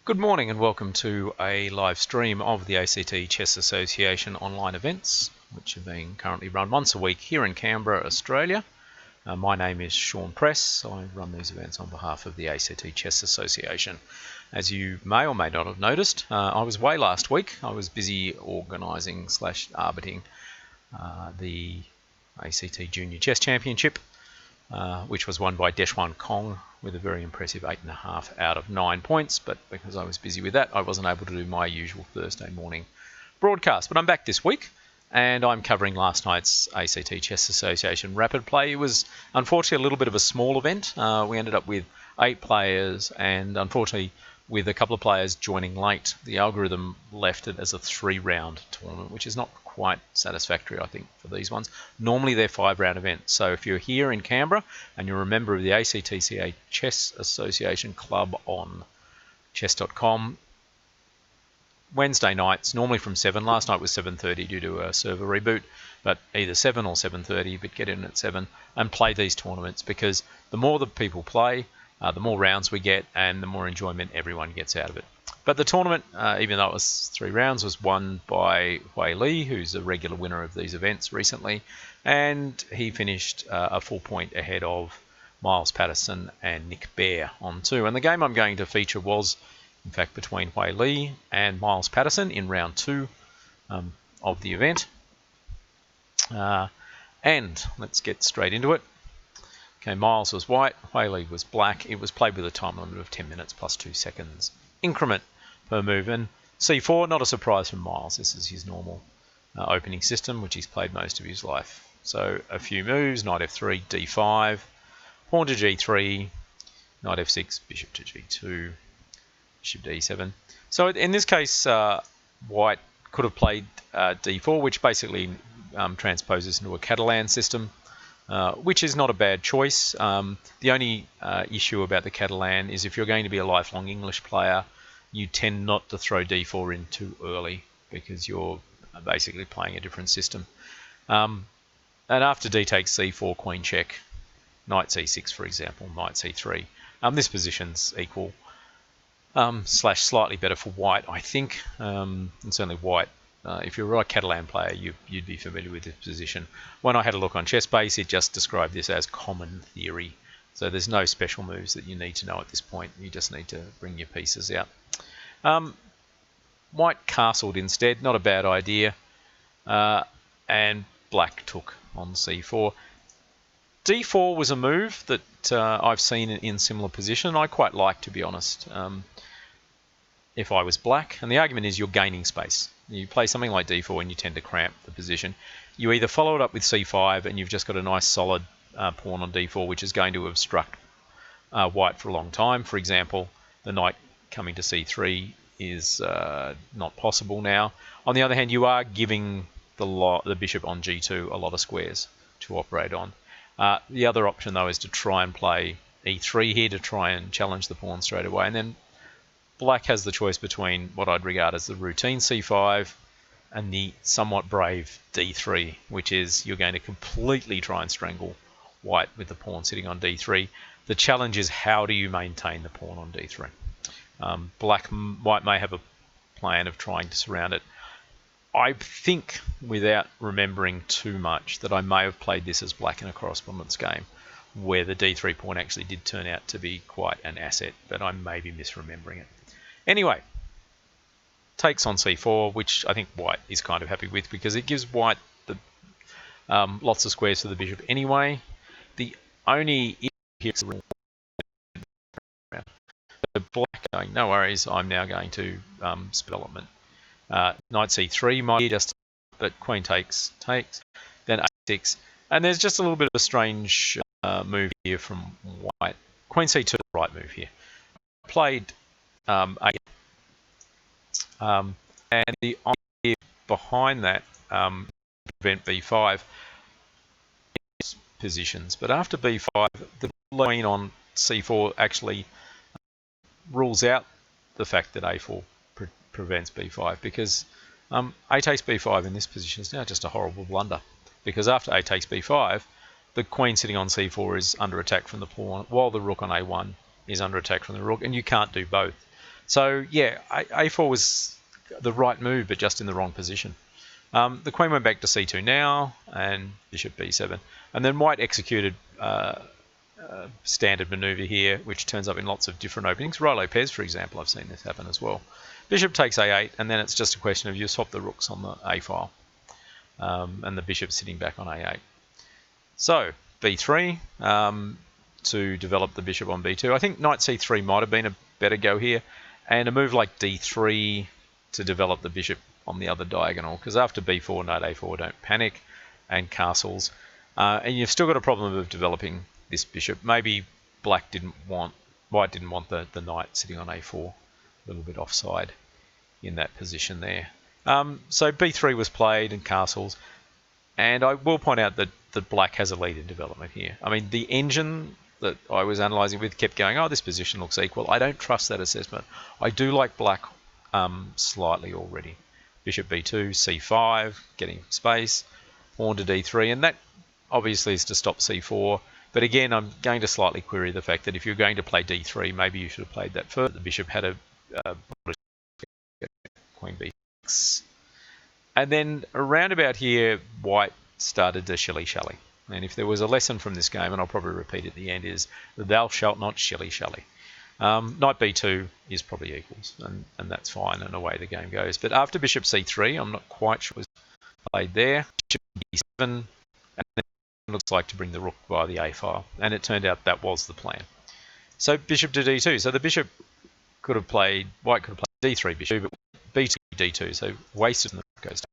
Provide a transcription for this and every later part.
Good morning and welcome to a live stream of the ACT Chess Association online events, which are being currently run once a week here in Canberra, Australia. My name is Sean Press. I run these events on behalf of the ACT Chess Association. As you may or may not have noticed, I was away last week. I was busy organising / arbiting the ACT Junior Chess Championship, which was won by Deshwan Kong with a very impressive 8.5 out of 9 points. But because I was busy with that, I wasn't able to do my usual Thursday morning broadcast. But I'm back this week, and I'm covering last night's ACT Chess Association Rapid Play. It was unfortunately a little bit of a small event. We ended up with 8 players, and unfortunately with a couple of players joining late, the algorithm left it as a 3-round tournament, which is not quite satisfactory, I think, for these ones. Normally they're 5-round events. So if you're here in Canberra and you're a member of the ACTCA Chess Association Club on chess.com, Wednesday nights, normally from 7. Last night was 7:30 due to a server reboot, but either 7 or 7:30, but get in at 7 and play these tournaments, because the more the people play, the more rounds we get and the more enjoyment everyone gets out of it. But the tournament, even though it was 3 rounds, was won by Hui Li, who's a regular winner of these events recently, and he finished a full point ahead of Miles Patterson and Nick Bear on 2. And the game I'm going to feature was, in fact, between Hui Li and Miles Patterson in round 2 of the event. And let's get straight into it. Okay, Miles was white, Hui Li was black. It was played with a time limit of 10 minutes plus 2 seconds increment per move. And C4, not a surprise from Miles. This is his normal opening system, which he's played most of his life. So a few moves: knight f3, d5, pawn to g3, knight f6, bishop to g2, bishop to e7. So in this case, white could have played d4, which basically transposes into a Catalan system, which is not a bad choice. The only issue about the Catalan is if you're going to be a lifelong English player, you tend not to throw d4 in too early, because you're basically playing a different system. And after d takes c4, queen check, knight c6, for example, knight c3. This position's equal / slightly better for white, I think. And certainly white, if you're a Catalan player, you'd be familiar with this position. When I had a look on ChessBase, it just described this as common theory. So there's no special moves that you need to know at this point. You just need to bring your pieces out. White castled instead, not a bad idea. And black took on c4. d4 was a move that I've seen in similar position. I quite like, to be honest, if I was black. And the argument is you're gaining space. You play something like d4 and you tend to cramp the position. You either follow it up with c5 and you've just got a nice solid pawn on d4, which is going to obstruct white for a long time. For example, the knight coming to c3 is not possible now. On the other hand, you are giving the bishop on g2 a lot of squares to operate on. The other option, though, is to try and play e3 here to try and challenge the pawn straight away. And then black has the choice between what I'd regard as the routine c5 and the somewhat brave d3, which is you're going to completely try and strangle white with the pawn sitting on d3. The challenge is, how do you maintain the pawn on d3? White may have a plan of trying to surround it. I think, without remembering too much, that I may have played this as black in a correspondence game, where the d3 pawn actually did turn out to be quite an asset, but I may be misremembering it. Anyway, takes on c4, which I think white is kind of happy with, because it gives white the lots of squares for the bishop anyway. The only issue here is the black going, no worries, I'm now going to development. Knight c3 might be just, but queen takes, then a6, and there's just a little bit of a strange move here from white. Queen c2, the right move here. Played and the idea behind that, prevent b5 positions, but after b5, the queen on c4 actually rules out the fact that a4 prevents b5, because a takes b5 in this position is now just a horrible blunder, because after a takes b5, the queen sitting on c4 is under attack from the pawn, while the rook on a1 is under attack from the rook, and you can't do both. So yeah, a4 was the right move, but just in the wrong position. The queen went back to c2 now, and bishop b7. And then white executed standard maneuver here, which turns up in lots of different openings. Rolo Pez, for example, I've seen this happen as well. Bishop takes a8, and then it's just a question of you swap the rooks on the a file. And the bishop's sitting back on a8. So, b3 to develop the bishop on b2. I think knight c3 might have been a better go here, and a move like d3 to develop the bishop on the other diagonal, because after b4, knight a4, don't panic, and castles. And you've still got a problem of developing this bishop. Maybe white didn't want the knight sitting on a4, a little bit offside in that position there. So b3 was played and castles, and I will point out that black has a lead in development here. I mean, the engine that I was analysing with kept going, oh, this position looks equal. I don't trust that assessment. I do like black slightly already. Bishop b2, c5, getting space, pawn to d3, and that obviously is to stop c4. But again, I'm going to slightly query the fact that if you're going to play d3, maybe you should have played that first. The bishop had a queen b6. And then around about here, white started to shilly-shally. And if there was a lesson from this game, and I'll probably repeat at the end, is thou shalt not shilly-shally. Knight b2 is probably equals, and that's fine, and away the game goes. But after bishop c3, I'm not quite sure what was played there. Bishop d7, and then it looks like to bring the rook via the a file, and it turned out that was the plan. So bishop to d2. So the bishop could have played, white could have played d3 bishop, but b2 d2. So wasted, and the rook goes down.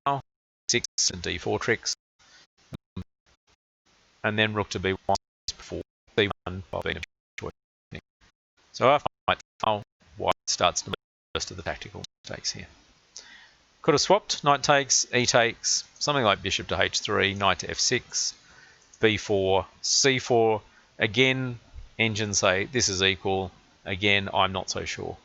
Now 6 and d4 tricks, and then rook to b1 before b1 by being a choice. So after white starts to make the rest of the tactical mistakes here. Could have swapped, knight takes, e takes, something like bishop to h3, knight to f6, b4, c4. Again, engines say this is equal. Again, I'm not so sure.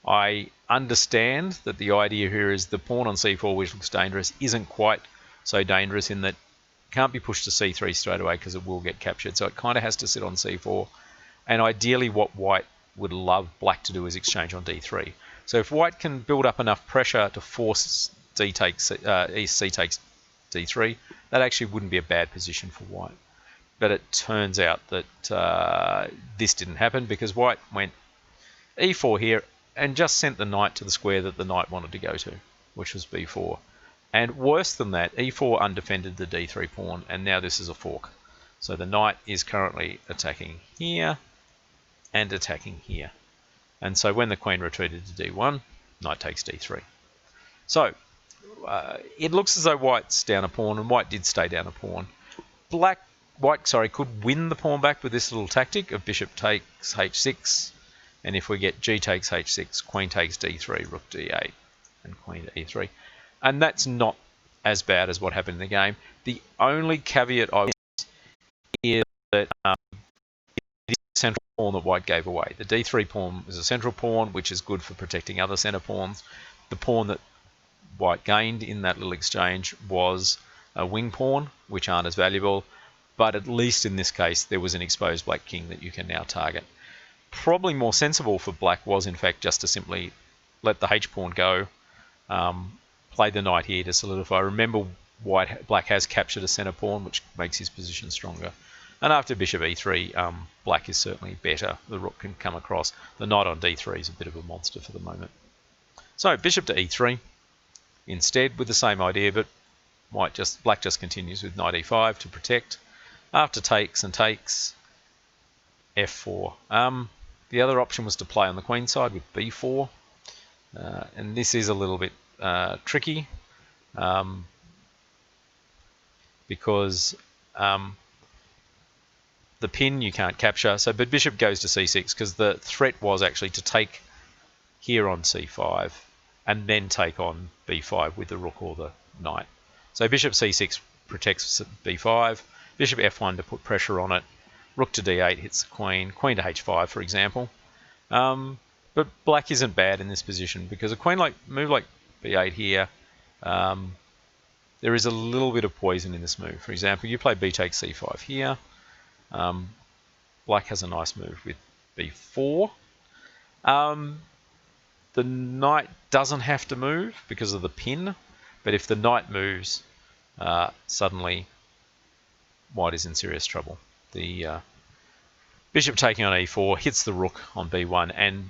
I understand that the idea here is the pawn on c4, which looks dangerous, isn't quite so dangerous in that it can't be pushed to c3 straight away because it will get captured. So it kind of has to sit on c4. And ideally what white would love black to do is exchange on d3. So if white can build up enough pressure to force c takes d3, that actually wouldn't be a bad position for white. But it turns out that this didn't happen because white went e4 here and just sent the knight to the square that the knight wanted to go to, which was b4. And worse than that, e4 undefended the d3 pawn, and now this is a fork. So the knight is currently attacking here and attacking here. And so when the queen retreated to d1, knight takes d3. So it looks as though white's down a pawn, and white did stay down a pawn. White could win the pawn back with this little tactic of bishop takes h6, and if we get g takes h6, queen takes d3, rook d8, and queen to e3. And that's not as bad as what happened in the game. The only caveat I would is that it is a central pawn that white gave away. The d3 pawn is a central pawn, which is good for protecting other center pawns. The pawn that white gained in that little exchange was a wing pawn, which aren't as valuable. But at least in this case, there was an exposed black king that you can now target. Probably more sensible for black was, in fact, just to simply let the h-pawn go, play the knight here to solidify. Remember, black has captured a center pawn, which makes his position stronger. And after bishop e3, black is certainly better. The rook can come across. The knight on d3 is a bit of a monster for the moment. So bishop to e3 instead, with the same idea, but black just continues with knight e5 to protect. After takes and takes, f4. The other option was to play on the queen side with b4, and this is a little bit tricky because the pin you can't capture. So, but bishop goes to c6 because the threat was actually to take here on c5 and then take on b5 with the rook or the knight. So bishop c6 protects b5, bishop f1 to put pressure on it, rook to d8 hits the queen, queen to h5 for example. But black isn't bad in this position because a move like b8 here, there is a little bit of poison in this move. For example, you play b takes c5 here. Black has a nice move with b4. The knight doesn't have to move because of the pin, but if the knight moves, suddenly white is in serious trouble. The bishop taking on e4 hits the rook on b1 and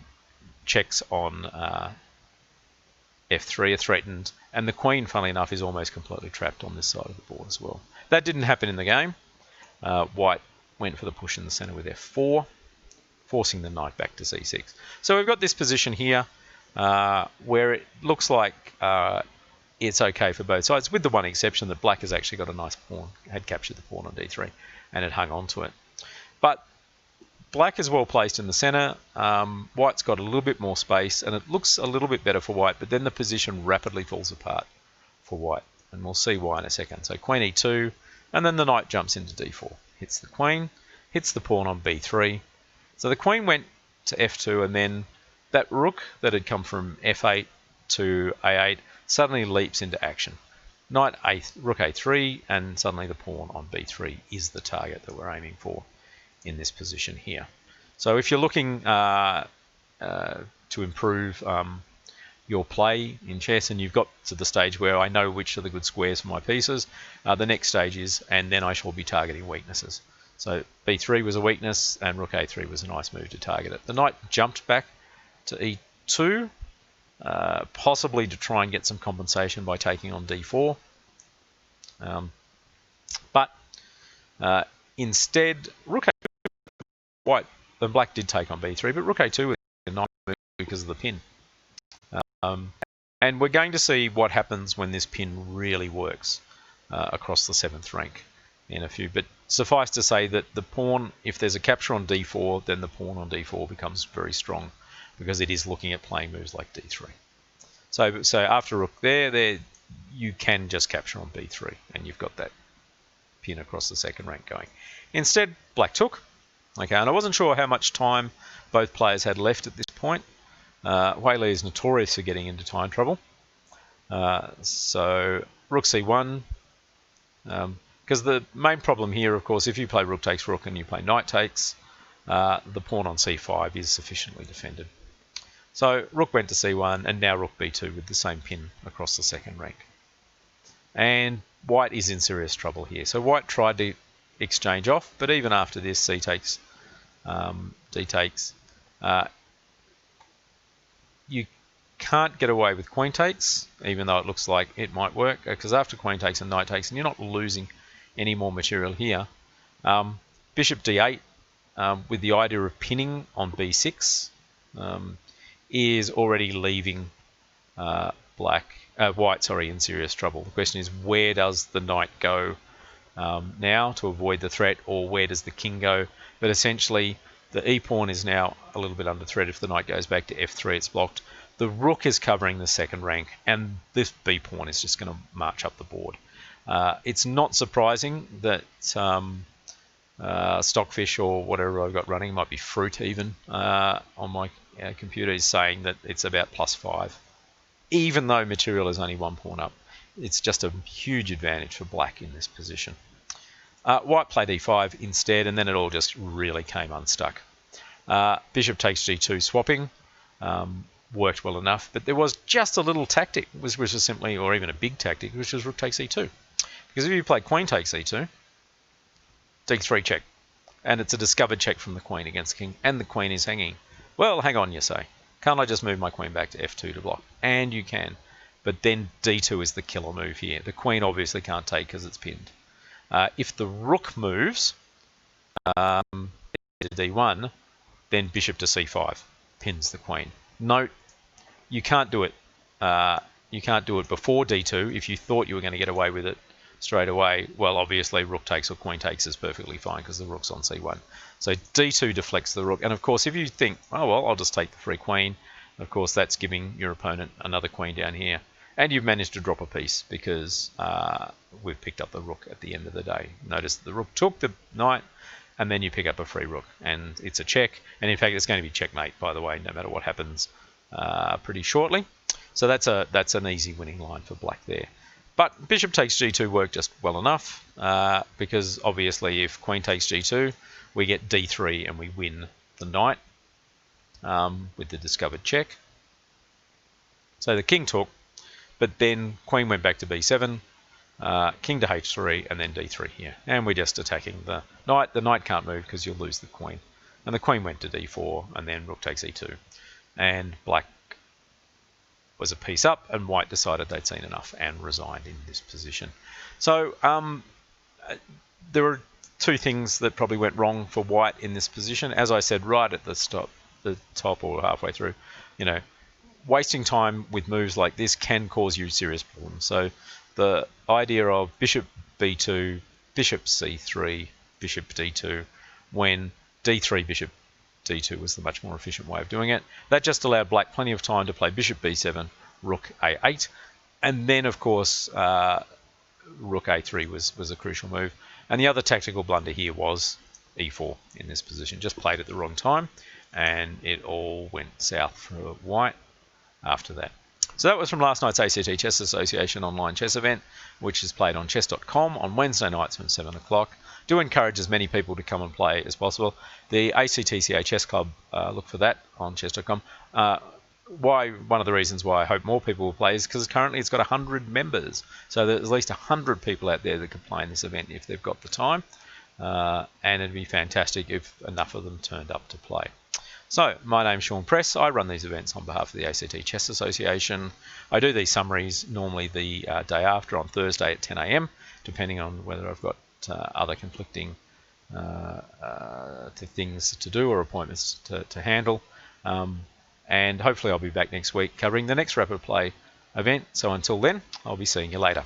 checks on f3 are threatened, and the queen, funnily enough, is almost completely trapped on this side of the board as well. That didn't happen in the game. White went for the push in the center with f4, forcing the knight back to c6. So we've got this position here where it looks like it's okay for both sides, with the one exception that black has actually got a nice pawn, had captured the pawn on d3, and had hung on to it. But black is well placed in the center. White's got a little bit more space, and it looks a little bit better for white, but then the position rapidly falls apart for white, and we'll see why in a second. So queen e2, and then the knight jumps into d4, hits the queen, hits the pawn on b3. So the queen went to f2, and then that rook that had come from f8 to a8 suddenly leaps into action. Rook a3, and suddenly the pawn on b3 is the target that we're aiming for in this position here. So if you're looking to improve your play in chess, and you've got to the stage where I know which are the good squares for my pieces, the next stage is, and then I shall be targeting weaknesses. So b3 was a weakness, and rook a3 was a nice move to target it. The knight jumped back to e2, possibly to try and get some compensation by taking on d4. But instead, rook a2, black did take on b3, but rook a2 was a nice move because of the pin. And we're going to see what happens when this pin really works across the 7th rank in a few. But suffice to say that the pawn, if there's a capture on d4, then the pawn on d4 becomes very strong, because it is looking at playing moves like d3. So after rook there, you can just capture on b3, and you've got that pin across the 2nd rank going. Instead, black took. Okay, and I wasn't sure how much time both players had left at this point. Weili is notorious for getting into time trouble. So rook c1, because the main problem here, of course, if you play rook takes rook and you play knight takes, the pawn on c5 is sufficiently defended. So rook went to c1, and now rook b2 with the same pin across the 2nd rank. And white is in serious trouble here. So white tried to exchange off, but even after this, c takes, d takes, you can't get away with queen takes, even though it looks like it might work, because after queen takes and knight takes, and you're not losing any more material here, bishop d8, with the idea of pinning on b6, is already leaving white in serious trouble. The question is, where does the knight go now to avoid the threat, or where does the king go? But essentially, the e-pawn is now a little bit under threat. If the knight goes back to f3, it's blocked. The rook is covering the 2nd rank, and this b-pawn is just going to march up the board. It's not surprising that Stockfish, or whatever I've got running, might be Fruit even, on my computer, is saying that it's about +5. Even though material is only 1 pawn up, it's just a huge advantage for black in this position. White played e5 instead, and then it all just really came unstuck. Bishop takes g2 swapping, worked well enough, but there was just a little tactic, which was simply, or even a big tactic, which was rook takes e2. Because if you play queen takes e2, d3 check, and it's a discovered check from the queen against the king, and the queen is hanging. Well, hang on, you say. Can't I just move my queen back to f2 to block? And you can. But then d2 is the killer move here. The queen obviously can't take because it's pinned. If the rook moves to d1, then bishop to c5 pins the queen. Note, you can't do it. You can't do it before d2. If you thought you were going to get away with it straight away, well, obviously rook takes or queen takes is perfectly fine because the rook's on c1. So d2 deflects the rook, and of course, if you think, oh well, I'll just take the free queen, of course that's giving your opponent another queen down here, and you've managed to drop a piece because we've picked up the rook at the end of the day. Notice the rook took the knight, and then you pick up a free rook, and it's a check, and in fact it's going to be checkmate, by the way, no matter what happens pretty shortly. So that's an easy winning line for black there. But bishop takes g2 worked just well enough, because obviously if queen takes g2, we get d3 and we win the knight. with the discovered check. So the king took, but then queen went back to b7, king to h3, and then d3 here. And we're just attacking the knight. The knight can't move because you'll lose the queen. And the queen went to d4, and then rook takes e2. And black was a piece up, and white decided they'd seen enough and resigned in this position. So there were two things that probably went wrong for white in this position. As I said right at the top or halfway through, wasting time with moves like this can cause you serious problems. So the idea of bishop b2, bishop c3, bishop d2, when d3, bishop d2 was the much more efficient way of doing it. That just allowed black plenty of time to play bishop b7, rook a8, and then of course rook a3 was a crucial move. And the other tactical blunder here was e4 in this position. Just played at the wrong time, and it all went south for white after that. So that was from last night's ACT Chess Association online chess event, which is played on chess.com on Wednesday nights from 7 o'clock. Do encourage as many people to come and play as possible. The ACTCA Chess Club, look for that on chess.com. One of the reasons why I hope more people will play is because currently it's got 100 members. So there's at least 100 people out there that can play in this event if they've got the time. And it'd be fantastic if enough of them turned up to play. So, my name's Sean Press. I run these events on behalf of the ACT Chess Association. I do these summaries normally the day after on Thursday at 10 a.m, depending on whether I've got other conflicting things to do or appointments to handle. And hopefully I'll be back next week covering the next Rapid Play event. So until then, I'll be seeing you later.